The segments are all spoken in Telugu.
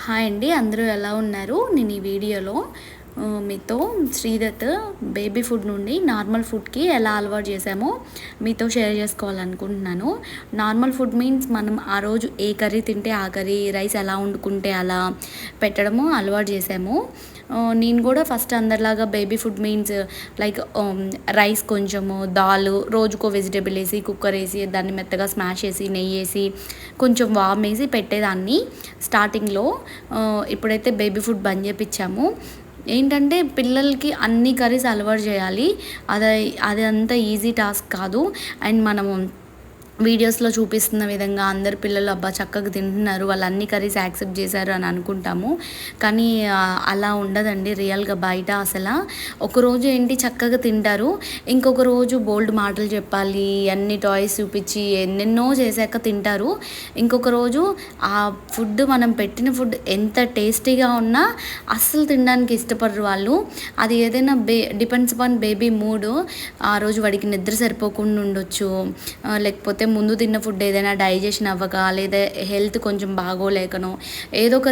హాయ్ అండి, అందరూ ఎలా ఉన్నారు? నేను ఈ వీడియోలో మీతో శ్రీదత్ బేబీ ఫుడ్ నుండి నార్మల్ ఫుడ్కి ఎలా అలవాటు చేసామో మీతో షేర్ చేసుకోవాలనుకుంటున్నాను. నార్మల్ ఫుడ్ మీన్స్ మనం ఆ రోజు ఏ కర్రీ తింటే ఆ కర్రీ, రైస్ ఎలా వండుకుంటే అలా పెట్టడము అలవాటు చేసాము. నేను కూడా ఫస్ట్ అందరిలాగా baby food means like rice కొంచెము, దాల్, రోజుకో వెజిటేబుల్ వేసి కుక్కర్ వేసి దాన్ని మెత్తగా స్మాష్ చేసి నెయ్యి వేసి కొంచెం వామ్ వేసి పెట్టేదాన్ని స్టార్టింగ్లో. ఇప్పుడైతే బేబీ ఫుడ్ బంద్ చేపించాము. ఏంటంటే పిల్లలకి అన్ని కర్రీస్ అలవాటు చేయాలి, అది అంత ఈజీ టాస్క్ కాదు. అండ్ మనము వీడియోస్లో చూపిస్తున్న విధంగా అందరు పిల్లలు అబ్బా చక్కగా తింటున్నారు, వాళ్ళు అన్ని కర్రీస్ యాక్సెప్ట్ చేశారు అని అనుకుంటాము. కానీ అలా ఉండదండి రియల్గా బయట. అసలు ఒకరోజు ఏంటి చక్కగా తింటారు, ఇంకొక రోజు బోల్డ్ మాటలు చెప్పాలి, అన్ని టాయ్స్ చూపించి ఎన్నెన్నో చేశాక తింటారు. ఇంకొక రోజు ఆ ఫుడ్, మనం పెట్టిన ఫుడ్ ఎంత టేస్టీగా ఉన్నా అస్సలు తినడానికి ఇష్టపడరు వాళ్ళు. అది ఏదైనా డిపెండ్స్ అపాన్ బేబీ మూడ్. ఆ రోజు వాడికి నిద్ర సరిపోకుండా ఉండొచ్చు, లేకపోతే ముందు తిన్న ఫుడ్ ఏదైనా డైజెషన్ అవ్వక, లేదా హెల్త్ కొంచెం బాగోలేకనో, ఏదో ఒక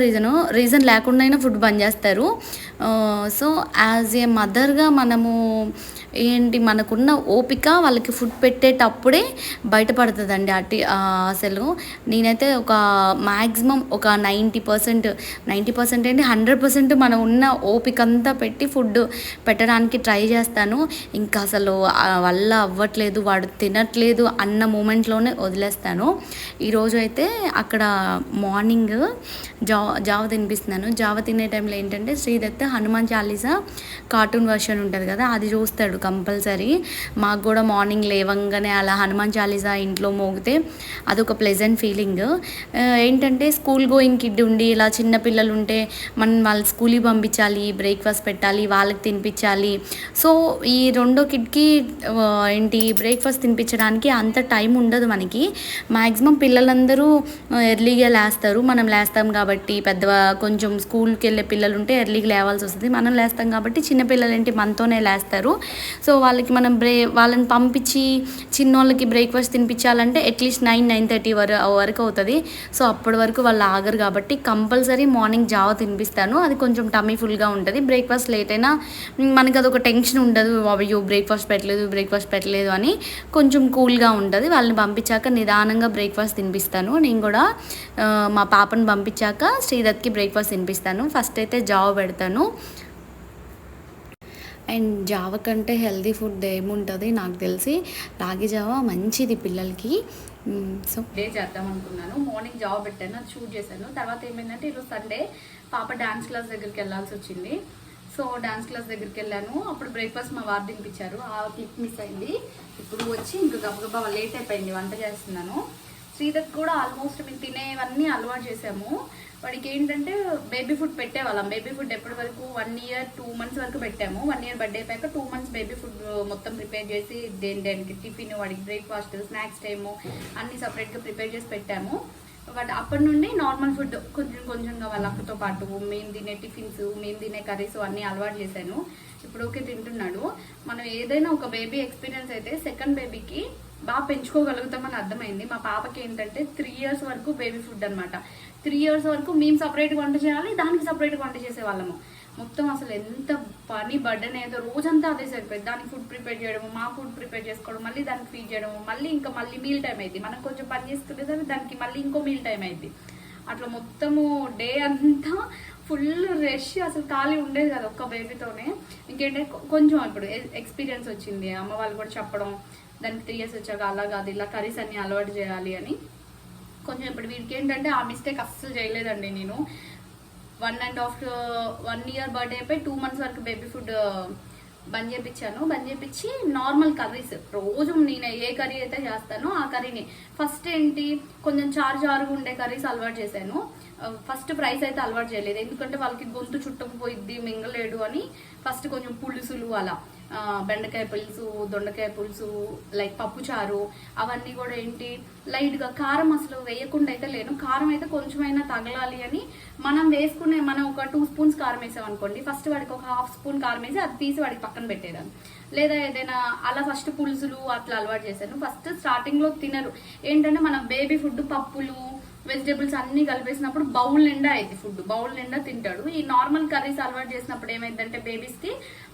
రీజన్ లేకుండా అయినా ఫుడ్ బంద్ చేస్తారు. సో యాజ్ ఏ మదర్గా మనము ఏంటి, మనకున్న ఓపిక వాళ్ళకి ఫుడ్ పెట్టేటప్పుడే బయటపడుతుందండి. అసలు నేనైతే ఒక మ్యాక్సిమం ఒక 90% ఏంటి 100% మనం ఉన్న ఓపిక అంతా పెట్టి ఫుడ్ పెట్టడానికి ట్రై చేస్తాను. ఇంకా అసలు వల్ల అవ్వట్లేదు, వాడు తినట్లేదు అన్న మూమెంట్లోనే వదిలేస్తాను. ఈరోజు అయితే అక్కడ మార్నింగ్ జావ తినిపిస్తున్నాను. జావ తినే టైంలో ఏంటంటే శ్రీదత్ హనుమాన్ చాలీసా కార్టూన్ వర్షన్ ఉంటుంది కదా, అది చూస్తాడు కంపల్సరీ. మాకు కూడా మార్నింగ్ లేవంగానే అలా హనుమాన్ చాలీసా ఇంట్లో మోగితే అదొక ప్లెజెంట్ ఫీలింగ్. ఏంటంటే స్కూల్ గోయింగ్ కిడ్ ఉండి ఇలా చిన్న పిల్లలు ఉంటే మనం వాళ్ళ స్కూల్కి పంపించాలి, బ్రేక్ఫాస్ట్ పెట్టాలి, వాళ్ళకి తినిపించాలి. సో ఈ రెండో కిడ్కి ఏంటి బ్రేక్ఫాస్ట్ తినిపించడానికి అంత టైం ఉండదు మనకి. మ్యాక్సిమం పిల్లలందరూ ఎర్లీగా లేస్తారు, మనం లేస్తాం కాబట్టి. కొంచెం స్కూల్కి వెళ్ళే పిల్లలు ఉంటే ఎర్లీగా లేవాల్సి వస్తుంది, మనం లేస్తాం కాబట్టి చిన్నపిల్లలు ఏంటి మనతోనే లేస్తారు. సో వాళ్ళకి మనం వాళ్ళని పంపించి చిన్నోళ్ళకి బ్రేక్ఫాస్ట్ తినిపించాలంటే అట్లీస్ట్ 9-9:30 వరకు అవుతుంది. సో అప్పటి వరకు వాళ్ళు ఆగరు కాబట్టి కంపల్సరీ మార్నింగ్ జావ తినిపిస్తాను. అది కొంచెం టమ్మీ ఫుల్గా ఉంటుంది. బ్రేక్ఫాస్ట్ లేట్ అయినా మనకి అదొక టెన్షన్ ఉండదు, అయ్యో బ్రేక్ఫాస్ట్ పెట్టలేదు అని కొంచెం కూల్గా ఉంటుంది. వాళ్ళని పంపించాక నిదానంగా బ్రేక్ఫాస్ట్ తినిపిస్తాను. నేను కూడా మా పాపను పంపించాక శ్రీదత్కి బ్రేక్ఫాస్ట్ తినిపిస్తాను. ఫస్ట్ అయితే జావ పెడతాను. అండ్ జావ కంటే హెల్దీ ఫుడ్ ఏముంటుంది నాకు తెలిసి, రాగి జావ మంచిది పిల్లలకి. సో డే చేద్దాం అనుకున్నాను. మార్నింగ్ జావ పెట్టాను, అది షూట్ చేశాను. తర్వాత ఏమైందంటే ఈరోజు సండే, పాప డాన్స్ క్లాస్ దగ్గరికి వెళ్ళాల్సి వచ్చింది. సో డాన్స్ క్లాస్ దగ్గరికి వెళ్ళాను. అప్పుడు బ్రేక్ఫాస్ట్ మా వారు తినిపించారు, ఆ క్లిప్ మిస్ అయింది. ఇప్పుడు వచ్చి ఇంకా గబగబా లేట్ అయిపోయింది, వంట చేస్తున్నాను. శ్రీదత్ కూడా ఆల్మోస్ట్ మేము తినేవన్నీ అలవాటు చేసాము. వాడికి ఏంటంటే బేబీ ఫుడ్ పెట్టేవాళ్ళం. బేబీ ఫుడ్ ఎప్పటి వరకు 1 year 2 months వరకు పెట్టాము. 1 year బర్త్డే అయిపోయాక 2 months బేబీ ఫుడ్ మొత్తం ప్రిపేర్ చేసి దేనికి టిఫిన్, వాడికి బ్రేక్ఫాస్ట్, స్నాక్స్ టైము అన్నీ సపరేట్గా ప్రిపేర్ చేసి పెట్టాము. బట్ అప్పటి నుండి నార్మల్ ఫుడ్ కొంచెంగా వాళ్ళ అక్కతో పాటు మేము తినే టిఫిన్స్, మేము తినే కర్రీస్ అన్నీ అలవాటు చేశాను. ఇప్పుడు ఓకే తింటున్నాడు. మనం ఏదైనా ఒక బేబీ ఎక్స్పీరియన్స్ అయితే సెకండ్ బేబీకి బాగా పెంచుకోగలుగుతామని అర్థమైంది. మా పాపకి ఏంటంటే 3 years వరకు బేబీ ఫుడ్ అనమాట. 3 years వరకు మేము సపరేట్గా వంట చేయాలి, దానికి సపరేట్గా వంట చేసేవాళ్ళము. మొత్తం అసలు ఎంత పని బర్డెన్ ఏదో, రోజంతా అదే సరిపోయింది. దానికి ఫుడ్ ప్రిపేర్ చేయడము, మా ఫుడ్ ప్రిపేర్ చేసుకోవడం, మళ్ళీ దానికి ఫీడ్ చేయడము, మళ్ళీ మీల్ టైం అయింది. మనం కొంచెం పని చేసుకునేసరికి దానికి మళ్ళీ ఇంకో మీల్ టైం అయింది. అట్లా మొత్తము డే అంతా ఫుల్ రష్, అసలు ఖాళీ ఉండేది కదా ఒక్క బేబీతోనే. ఇంకేంటంటే కొంచెం ఇప్పుడు ఎక్స్పీరియన్స్ వచ్చింది, అమ్మ వాళ్ళు కూడా చెప్పడం, దానికి 3 years వచ్చాక అలా కాదు ఇలా కర్రీస్ అన్ని అలవాటు చేయాలి అని. కొంచెం ఇప్పుడు వీడికి ఏంటంటే ఆ మిస్టేక్ అస్సలు చేయలేదండి నేను. 1 year బర్త్డే అయిపోయి 2 months వరకు బేబీ ఫుడ్ బంద్ చేపించి నార్మల్ కర్రీస్ రోజు నేను ఏ కర్రీ అయితే చేస్తానో ఆ కర్రీని ఫస్ట్ ఏంటి కొంచెం చారుగా ఉండే కర్రీస్ అలవాటు చేశాను. ఫస్ట్ ఫ్రైస్ అయితే అలవాటు చేయలేదు, ఎందుకంటే వాళ్ళకి గొంతు చుట్టుకుపోయిద్ది, మింగలేడు అని. ఫస్ట్ కొంచెం పులుసులు అలా, బెండకాయ పులుసు, దొండకాయ పులుసు, లైక్ పప్పుచారు, అవన్నీ కూడా ఏంటి లైట్గా, కారం అసలు వేయకుండా అయితే లేను. కారం అయితే కొంచెమైనా తగలాలి అని మనం ఒక 2 spoons కారం వేసాం అనుకోండి, ఫస్ట్ వాడికి ఒక 1/2 spoon కారం వేసి అది తీసి వాడికి పక్కన పెట్టేదాన్ని. లేదా ఏదైనా అలా ఫస్ట్ పులుసులు అట్లా అలవాటు చేశాను. ఫస్ట్ స్టార్టింగ్లో తినరు. ఏంటంటే మన బేబీ ఫుడ్ పప్పులు, వెజిటేబుల్స్ అన్ని కలిపేసినప్పుడు బౌల్ నిండా అయింది ఫుడ్, బౌల్ నిండా తింటాడు. ఈ నార్మల్ కర్రీస్ అలవాటు చేసినప్పుడు ఏమైందంటే బేబీస్కి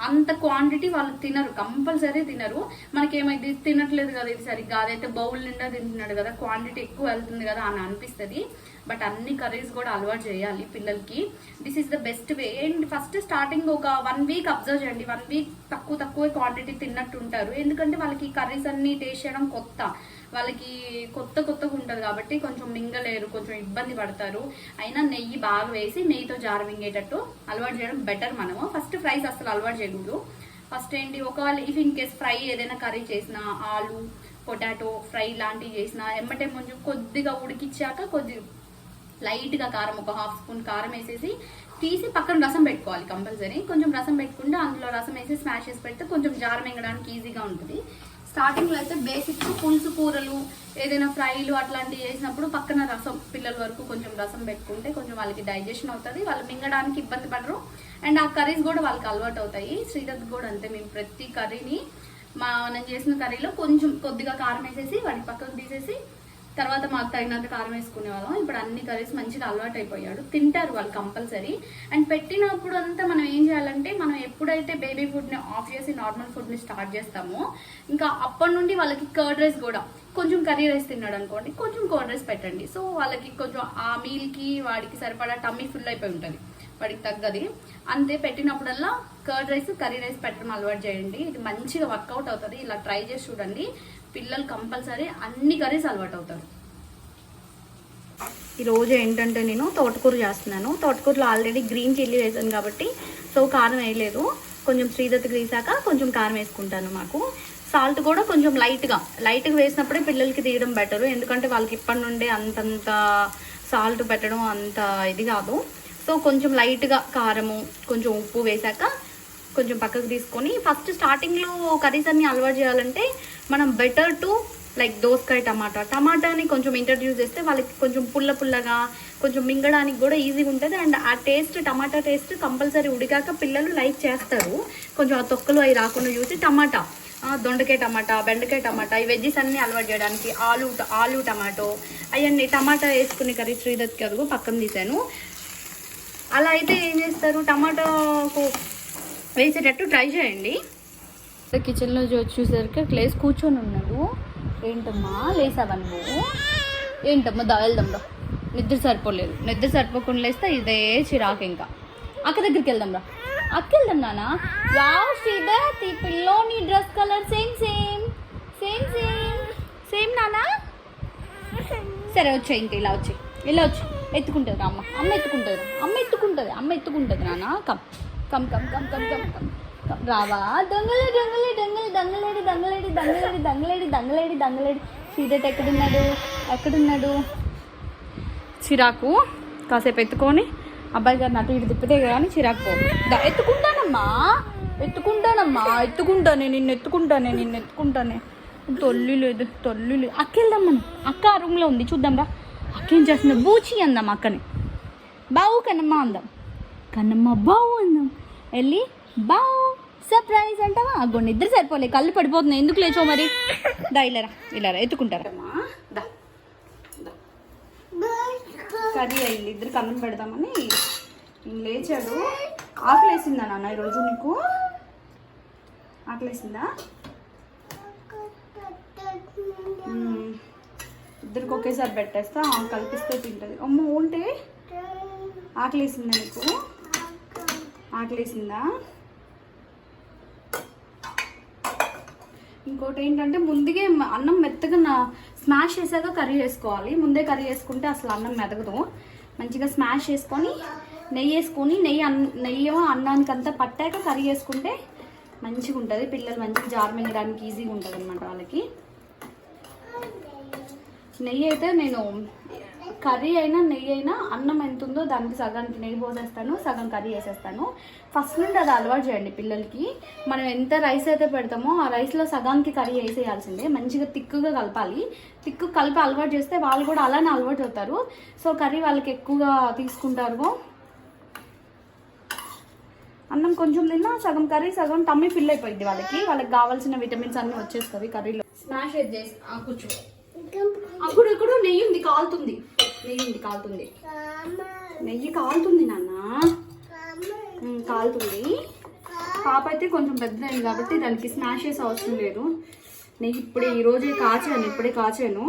అంత క్వాంటిటీ వాళ్ళు తినరు, కంపల్సరీ తినరు. మనకేమైంది తినట్లేదు కదా ఇది సరిగ్గా, అదైతే బౌల్ నిండా తింటున్నాడు కదా, క్వాంటిటీ ఎక్కువ వెళ్తుంది కదా అని అనిపిస్తుంది. బట్ అన్ని కర్రీస్ కూడా అలవాటు చేయాలి పిల్లలకి. This is the best way. And first starting ఒక 1 వీక్ అబ్జర్వ్ చేయండి. 1 వీక్ తక్కువ క్వాంటిటీ తిన్నట్టు ఉంటారు. ఎందుకంటే వాళ్ళకి కర్రీస్ అన్ని టేస్ట్ చేయడం కొత్త, వాళ్ళకి కొత్తగా ఉంటుంది కాబట్టి కొంచెం మింగలేరు, కొంచెం ఇబ్బంది పడతారు. అయినా నెయ్యి బాగా వేసి నెయ్యితో జార మింగేటట్టు అలవాటు చేయడం బెటర్. మనము ఫస్ట్ ఫ్రైస్ అసలు అలవాటు చేయకూడదు. ఫస్ట్ ఏంటి, ఒకవేళ ఇఫ్ ఇన్ కేస్ ఫ్రై ఏదైనా కర్రీ చేసినా, ఆలు పొటాటో ఫ్రై లాంటివి చేసినా ఎమ్మటే కొంచెం కొద్దిగా ఉడికిచ్చాక కొద్దిగా లైట్గా కారం, ఒక 1/2 స్పూన్ కారం వేసేసి తీసి పక్కన రసం పెట్టుకోవాలి కంపల్సరీ. కొంచెం రసం పెట్టుకుంటే అందులో రసం వేసి స్మాష్ చేసి పెడితే కొంచెం జార మింగడానికి ఈజీగా ఉంటుంది. స్టార్టింగ్లో అయితే బేసిక్ పులుసు కూరలు ఏదైనా ఫ్రైలు అట్లాంటివి చేసినప్పుడు పక్కన రసం, పిల్లల వరకు కొంచెం రసం పెట్టుకుంటే కొంచెం వాళ్ళకి డైజెషన్ అవుతుంది, వాళ్ళు మింగడానికి ఇబ్బంది పడరు. అండ్ ఆ కర్రీస్ కూడా వాళ్ళకి అలవాటు అవుతాయి. శ్రీదత్ కూడా అంతే, మేము ప్రతి కర్రీని మనం చేసిన కర్రీలో కొంచెం కొద్దిగా కారం వేసేసి వాటికి పక్కకు తీసేసి తర్వాత మాకు తగినంత కారం వేసుకునే వాళ్ళం. ఇప్పుడు అన్ని కర్రీస్ మంచిగా అలవాటు అయిపోయాడు, తింటారు వాళ్ళు కంపల్సరీ. అండ్ పెట్టినప్పుడు అంతా మనం ఏం చేయాలంటే, మనం ఎప్పుడైతే బేబీ ఫుడ్ని ఆఫ్ చేసి నార్మల్ ఫుడ్ని స్టార్ట్ చేస్తామో ఇంకా అప్పటి నుండి వాళ్ళకి కర్డ్ రైస్ కూడా, కొంచెం కర్రీ రైస్ తిన్నాడు అనుకోండి కొంచెం కర్డ్ రైస్ పెట్టండి. సో వాళ్ళకి కొంచెం ఆ మీల్కి వాడికి సరిపడా టమ్మీ ఫుల్ అయిపోయి ఉంటుంది, వాడికి తగ్గది. అంతే, పెట్టినప్పుడల్లా కర్డ్ రైస్ కర్రీ రైస్ పెట్టడం అలవాటు చేయండి. ఇది మంచిగా వర్కౌట్ అవుతుంది. ఇలా ట్రై చేసి చూడండి, పిల్లలు కంపల్సరీ అన్ని కర్రీస్ అలవాటు అవుతారు. ఈరోజు ఏంటంటే నేను తోటకూర చేస్తున్నాను. తోటకూరలో ఆల్రెడీ గ్రీన్ చిల్లీ వేసాను కాబట్టి సో కారం వేయలేదు. కొంచెం శ్రీదత్కి వేసాక కొంచెం కారం వేసుకుంటాను. మాకు సాల్ట్ కూడా కొంచెం లైట్గా వేసినప్పుడే పిల్లలకి తీయడం బెటరు. ఎందుకంటే వాళ్ళకి ఇప్పటి నుండే అంతంత సాల్ట్ పెట్టడం అంత ఇది కాదు. సో కొంచెం లైట్గా కారము కొంచెం ఉప్పు వేసాక కొంచెం పక్కకు తీసుకొని, ఫస్ట్ స్టార్టింగ్లో కర్రీస్ అన్ని అలవాటు చేయాలంటే మనం బెటర్ టు లైక్ దోసకాయ టమాటాని కొంచెం ఇంట్రడ్యూస్ చేస్తే వాళ్ళకి కొంచెం పుల్లగా కొంచెం మింగడానికి కూడా ఈజీగా ఉంటుంది. అండ్ ఆ టేస్ట్, టమాటా టేస్ట్ కంపల్సరీ ఉడికాక పిల్లలు లైక్ చేస్తారు. కొంచెం ఆ తొక్కలు అవి రాకుండా చూసి టమాటా, దొండకాయ టమాటా, బెండకాయ టమాటా, ఈ వెజ్జెస్ అన్నీ అలవాటు చేయడానికి ఆలు టమాటో అవన్నీ టమాటా వేసుకునే కర్రీ శ్రీదత్కి అడుగు పక్కన తీసాను. అలా అయితే ఏం చేస్తారు, టమాటాకు వేసేటట్టు ట్రై చేయండి. కిచెన్లో చూసేసరికి క్లేస్ కూర్చొని ఉన్నాడు. ఏంటమ్మా లేసావా నువ్వు? ఏంటమ్మా వెళ్దాంరా, నిద్ర సరిపోలేదు. నిద్ర సరిపోకుండా లేస్తే ఇదే చిరాకు. ఇంకా అక్క దగ్గరికి వెళ్దాం రా, అక్క వెళ్దాం నాన్న. వావ్ శ్రీదత్, ఈ పిల్లోని డ్రెస్ కలర్ సేమ్ నానా. సరే వచ్చాయి, ఇంక ఇలా వచ్చి ఎత్తుకుంటుంది అమ్మ ఎత్తుకుంటుంది నాన్న. కమ్ రావా దొంగలేడి. శ్రీదత్ ఎక్కడున్నాడు? చిరాకు. కాసేపు ఎత్తుకొని అబ్బాయి గారిని అటు ఇటు తిప్పితే కానీ చిరాకు పో. ఎత్తుకుంటానమ్మా నిన్ను ఎత్తుకుంటానే. తొల్లి లేదు. అక్క వెళ్దాం మనం. అక్క ఆ రూమ్లో ఉంది, చూద్దాం రా. అక్క ఏం చేస్తుంది? బూచి అందాం అక్కని. బావు కన్నమ్మ బావు అందాం. వెళ్ళి బావు సర్ప్రైజ్ అంటావా? అగ్గో నిద్ర సరిపోలే, కళ్ళు పడిపోతున్నాయి. ఎందుకు లేచో మరి? ఇలారా ఎత్తుకుంటారమ్మా. కర్రీ అయింది, ఇద్దరు కన్నం పెడదామని లేచాడు. ఆకలేసిందా నాన్న ఈరోజు? నీకు ఆకలేసిందా? ఇద్దరికి ఒకేసారి పెట్టేస్తా, కల్పిస్తే తింటుంది. అమ్మ ఉంటే ఆకలేసిందా నీకు? ఆకలేసిందా? ఇంకోటి ఏంటంటే ముందుగా అన్నం మెత్తగా స్మాష్ చేసాక కర్రీ చేసుకోవాలి. ముందే కర్రీ చేసుకుంటే అసలు అన్నం మెదగదు. మంచిగా స్మాష్ చేసుకొని నెయ్యి వేసుకొని నెయ్యి అన్నానికి అంతా పట్టాక కర్రీ చేసుకుంటే మంచిగా ఉంటుంది. పిల్లలు మంచిగా జారు మింగడానికి ఈజీగా ఉంటుంది అనమాట వాళ్ళకి. నెయ్యి అయితే నేను కర్రీ అయినా నెయ్యి అయినా అన్నం ఎంత ఉందో దానికి సగానికి నెయ్యి పోసేస్తాను, సగం కర్రీ వేసేస్తాను. ఫస్ట్ నుండి అది అలవాటు చేయండి పిల్లలకి. మనం ఎంత రైస్ అయితే పెడతామో ఆ రైస్లో సగానికి కర్రీ వేసేయాల్సిందే. మంచిగా తిక్కుగా కలపాలి. కలిపి అలవాటు చేస్తే వాళ్ళు కూడా అలానే అలవాటు అవుతారు. సో కర్రీ వాళ్ళకి ఎక్కువగా తీసుకుంటారు. అన్నం కొంచెం తిన్నా సగం కర్రీ సగం టమ్మీ ఫిల్ అయిపోయింది వాళ్ళకి. వాళ్ళకి కావాల్సిన విటమిన్స్ అన్నీ వచ్చేస్తుంది కర్రీలో. స్మాష్ చేసి కూర్చో. అప్పుడు నెయ్యి ఉంది, కాలుతుంది. నెయ్యి కాలుతుంది, నెయ్యి కాలుతుంది నాన్న, కాలుతుంది. పాప అయితే కొంచెం పెద్ద అయింది కాబట్టి దానికి స్మాష్ చేసే అవసరం లేదు. నెయ్యి ఇప్పుడే ఈరోజే కాచాను,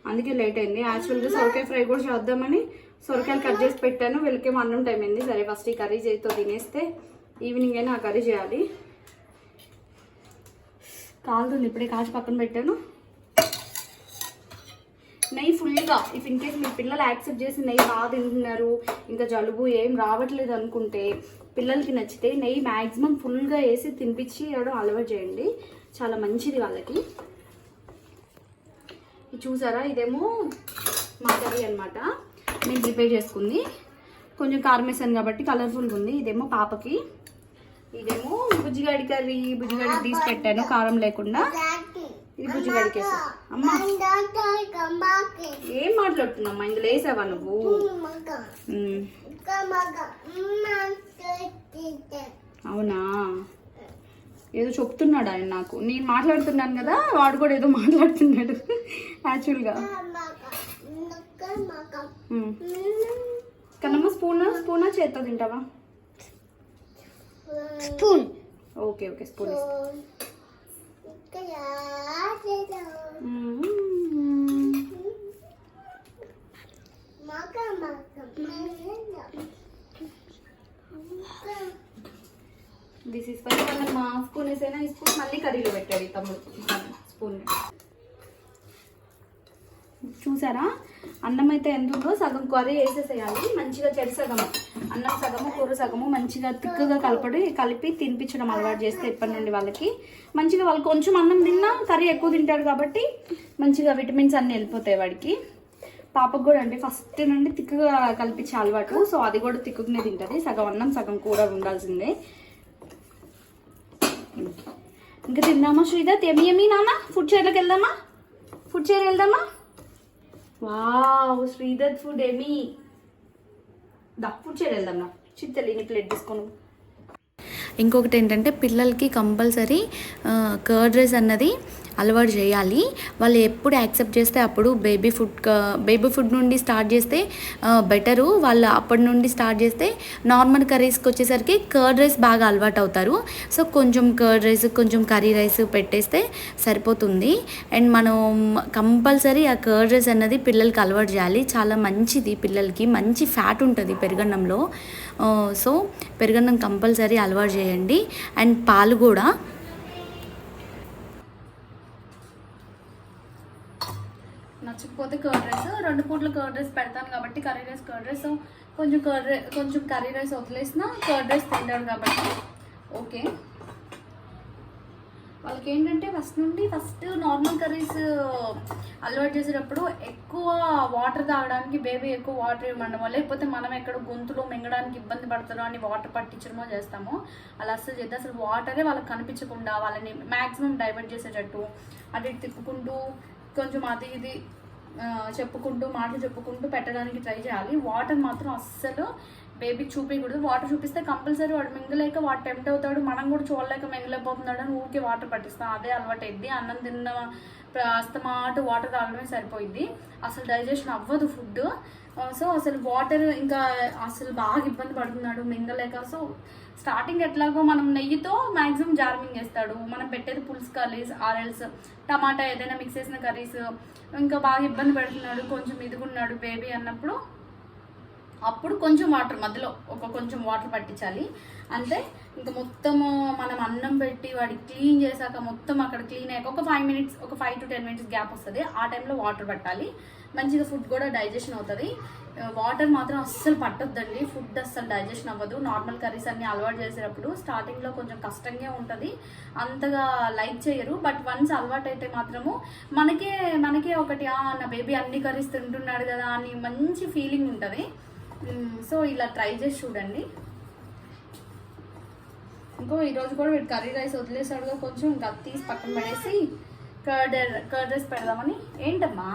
అందుకే లేట్ అయింది. యాక్చువల్గా సొరకాయ ఫ్రై కూడా చేద్దామని సొరకాయలు కట్ చేసి పెట్టాను. వీళ్ళకేమో అన్నం టైం అయింది. సరే ఫస్ట్ ఈ కర్రీ చేతితో తినేస్తే ఈవినింగ్ అయినా ఆ కర్రీ చేయాలి. కాలుతుంది, ఇప్పుడే కాచి పక్కన పెట్టాను. నెయ్యి ఫుల్గా, ఇఫ్ ఇన్ కేస్ మీ పిల్లలు యాక్సెప్ట్ చేసి నెయ్యి బాగా తింటున్నారు, ఇంకా జలుబు ఏం రావట్లేదు అనుకుంటే, పిల్లలకి నచ్చితే నెయ్యి మ్యాక్సిమం ఫుల్గా వేసి తినిపించి ఇవ్వడం అలవాటు చేయండి, చాలా మంచిది వాళ్ళకి. ఇది చూసారా, ఇదేమో మా కర్రీ అనమాట, నేను ప్రిపేర్ చేసుకుంది. కొంచెం కారం వేసాను కాబట్టి కలర్ఫుల్గా ఉంది. ఇదేమో పాపకి, ఇదేమో బుజ్జిగాడి కర్రీ, బుజ్జిగాడికి తీసి పెట్టాను కారం లేకుండా. ఇది బుజ్జిగాడికి వేసా. అమ్మా ఏం మాట్లాడుతున్నామ్మా, ఇందులో వేసావా నువ్వు? అవునా, ఏదో చెప్తున్నాడు ఆయన నాకు, నేను మాట్లాడుతున్నాను కదా, వాడు కూడా ఏదో మాట్లాడుతున్నాడు యాక్చువల్గా. కన్నమ్మ స్పూనా చేత్తో తింటావా? Spoon. Okay okay, spoon. This is for మా స్పూన్ వేసైనా, ఈ స్పూన్ మళ్ళీ కర్రీలో పెట్టాడు ఈ తమ్ముడు స్పూన్. చూసారా, అన్నం అయితే ఎంత ఉందో సగం కర్రీ వేసేసేయాలి. మంచిగా చెడు సగము అన్నం, సగము కూర సగము, మంచిగా తిక్కుగా కలిపి తినిపించడం అలవాటు చేస్తే ఇప్పటి నుండి వాళ్ళకి మంచిగా, వాళ్ళు కొంచెం అన్నం తిన్నా కర్రీ ఎక్కువ తింటాడు కాబట్టి మంచిగా విటమిన్స్ అన్నీ వెళ్ళిపోతాయి వాడికి. పాపకు కూడా అంటే ఫస్ట్ నుండి తిక్కుగా కల్పించే అలవాటు, సో అది కూడా తిక్కుగానే తింటుంది. సగం అన్నం సగం కూర ఉండాల్సిందే. ఇంకా తిందామా శ్రీధర్? ఎమి నాన్న, ఫుడ్ చైర్లోకి వెళ్దామా? ఫుడ్ చైర్ వెళ్దామా? వావ్, శ్రీధర్ ఫుడ్ ఏమి దా, ఫుడ్ చైర్ వెళ్దాం. నా చిత్తలి ప్లేట్ తీసుకోను. ఇంకొకటి ఏంటంటే పిల్లలకి కంపల్సరీ కర్డ్ రైస్ అన్నది అలవాటు చేయాలి. వాళ్ళు ఎప్పుడు యాక్సెప్ట్ చేస్తే అప్పుడు బేబీ ఫుడ్ నుండి స్టార్ట్ చేస్తే బెటరు. వాళ్ళు అప్పటి నుండి స్టార్ట్ చేస్తే నార్మల్ కర్రీస్కి వచ్చేసరికి కర్డ్ రైస్ బాగా అలవాటు అవుతారు. సో కొంచెం కర్డ్ రైస్, కొంచెం కర్రీ రైస్ పెట్టేస్తే సరిపోతుంది. అండ్ మనం కంపల్సరీ ఆ కర్డ్ రైస్ అన్నది పిల్లలకి అలవాటు చేయాలి. చాలా మంచిది పిల్లలకి, మంచి ఫ్యాట్ ఉంటుంది పెరుగన్నంలో. సో పెరుగన్నం కంపల్సరీ అలవాటు చేయండి. అండ్ పాలు కూడా. నచ్చకపోతే కర్డ్ రైస్, 2 పూట్ల కర్డ్ రైస్ పెడతాను కాబట్టి కర్రీ రైస్, కర్డ్ రైస్, కొంచెం కర్రీ రైస్ వదిలేసిన కర్డ్ రైస్ తింటాడు కాబట్టి ఓకే. వాళ్ళకి ఏంటంటే ఫస్ట్ నార్మల్ కర్రీస్ అలవాటు చేసేటప్పుడు ఎక్కువ వాటర్ తాగడానికి బేబీ ఎక్కువ వాటర్ ఇవ్వమండమో, లేకపోతే మనం ఎక్కడ గొంతులో మింగడానికి ఇబ్బంది పడతారో అని వాటర్ పట్టించడమో చేస్తాము. అలా అసలు చేద్దాం, అసలు వాటరే వాళ్ళకి కనిపించకుండా వాళ్ళని మ్యాక్సిమం డైవర్ట్ చేసేటట్టు అటు తిప్పుకుంటూ కొంచెం అది ఇది మాటలు చెప్పుకుంటూ పెట్టడానికి ట్రై చేయాలి. వాటర్ మాత్రం అస్సలు బేబీకి చూపించకూడదు. వాటర్ చూపిస్తే కంపల్సరీ వాడు మింగలేక వాడు టెంప్ట్ అవుతాడు, మనం కూడా చూడలేక మింగలేకపోతున్నాడు అని ఊరికే వాటర్ పట్టిస్తాం. అదే అలవాటు అయింది. అన్నం తిన్న అస్తమాటు వాటర్ తాగడమే సరిపోయింది, అసలు డైజెషన్ అవ్వదు ఫుడ్. సో అసలు వాటర్ ఇంకా అసలు బాగా ఇబ్బంది పడుతున్నాడు మింగలేక. సో స్టార్టింగ్ ఎట్లాగో మనం నెయ్యితో మ్యాక్సిమం జార్ మింగేస్తాడు. మనం పెట్టేది పులుసు కర్రీస్, ఆరెల్స్, టమాటా ఏదైనా మిక్స్ చేసిన కర్రీస్, ఇంకా బాగా ఇబ్బంది పెడుతున్నాడు, కొంచెం ఇదిగున్నాడు బేబీ అన్నప్పుడు అప్పుడు కొంచెం వాటర్ మధ్యలో కొంచెం వాటర్ పట్టించాలి అంతే. ఇంకా మొత్తము మనం అన్నం పెట్టి వాడికి క్లీన్ చేశాక మొత్తం అక్కడ క్లీన్ అయ్యాక ఒక 5 to 10 minutes గ్యాప్ వస్తుంది. ఆ టైంలో వాటర్ పట్టాలి, మంచిగా ఫుడ్ కూడా డైజెషన్ అవుతుంది. వాటర్ మాత్రం అస్సలు పట్టొద్దండి, ఫుడ్ అస్సలు డైజెషన్ అవ్వదు. నార్మల్ కర్రీస్ అన్ని అలవాటు చేసేటప్పుడు స్టార్టింగ్లో కొంచెం కష్టంగా ఉంటుంది, అంతగా లైక్ చేయరు. బట్ వన్స్ అలవాటు అయితే మాత్రము మనకే ఒకటి నా బేబీ అన్ని కర్రీస్ తింటున్నాడు కదా అని మంచి ఫీలింగ్ ఉంటుంది. సో ఇలా ట్రై చేసి చూడండి. ఈరోజు కూడా వీడు కర్రీ రైస్ వదిలేసాడుగా, కొంచెం ఇంకా తీసి పక్కన పడేసి కర్డ్ రైస్ పెడదామని. ఏంటమ్మా,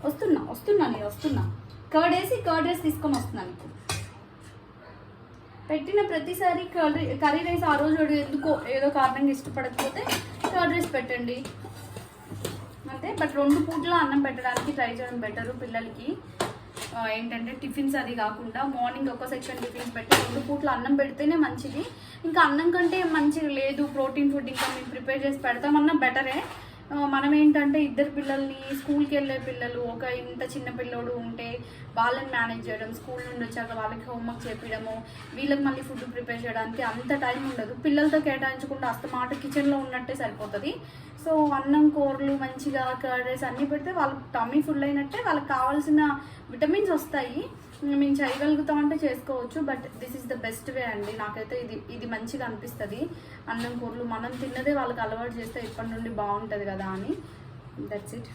వస్తున్నా కర్డ్ రైస్ తీసుకొని వస్తున్నాను. పెట్టిన ప్రతిసారి కర్రీ రైస్ ఆ రోజు ఎందుకో ఏదో కారణంగా ఇష్టపడకపోతే కర్డ్ రైస్ పెట్టండి అంతే. బట్ 2 పూట్ల అన్నం పెట్టడానికి ట్రై చేయడం బెటరు పిల్లలకి. ఏంటంటే టిఫిన్స్ అది కాకుండా మార్నింగ్ ఒక సెక్షన్ టిఫిన్స్ పెట్టి 2 పూట్ల అన్నం పెడితేనే మంచిది. ఇంకా అన్నం కంటే మంచిది లేదు, ప్రోటీన్ ఫుడ్ ఇంకా మేము ప్రిపేర్ చేసి పెడతామన్నా బెటరే. మనం ఏంటంటే 2 పిల్లల్ని, స్కూల్కి వెళ్ళే పిల్లలు, ఒక ఇంత చిన్న పిల్లోడు ఉంటే వాళ్ళని మేనేజ్ చేయడం, స్కూల్ నుండి వచ్చాక వాళ్ళకి హోంవర్క్ చేపించడము, వీళ్ళకి మళ్ళీ ఫుడ్ ప్రిపేర్ చేయడానికి అంత టైం ఉండదు. పిల్లలతో కేటాయించకుండా అస్తమాట కిచెన్లో ఉన్నట్టే సరిపోతుంది. సో అన్నం, కూరలు, మంచిగా కర్డ్ రైస్ అన్నీ పెడితే వాళ్ళకి టమ్మీ ఫుల్ అయినట్టే, వాళ్ళకి కావాల్సిన విటమిన్స్ వస్తాయి. మేము చేయగలుగుతామంటే చేసుకోవచ్చు, but this is the best way అండి. నాకైతే ఇది మంచిగా అనిపిస్తుంది. అన్నం, కూరలు మనం తిన్నదే వాళ్ళకి అలవాటు చేస్తే ఇప్పటి నుండి బాగుంటుంది కదా అని. That's it.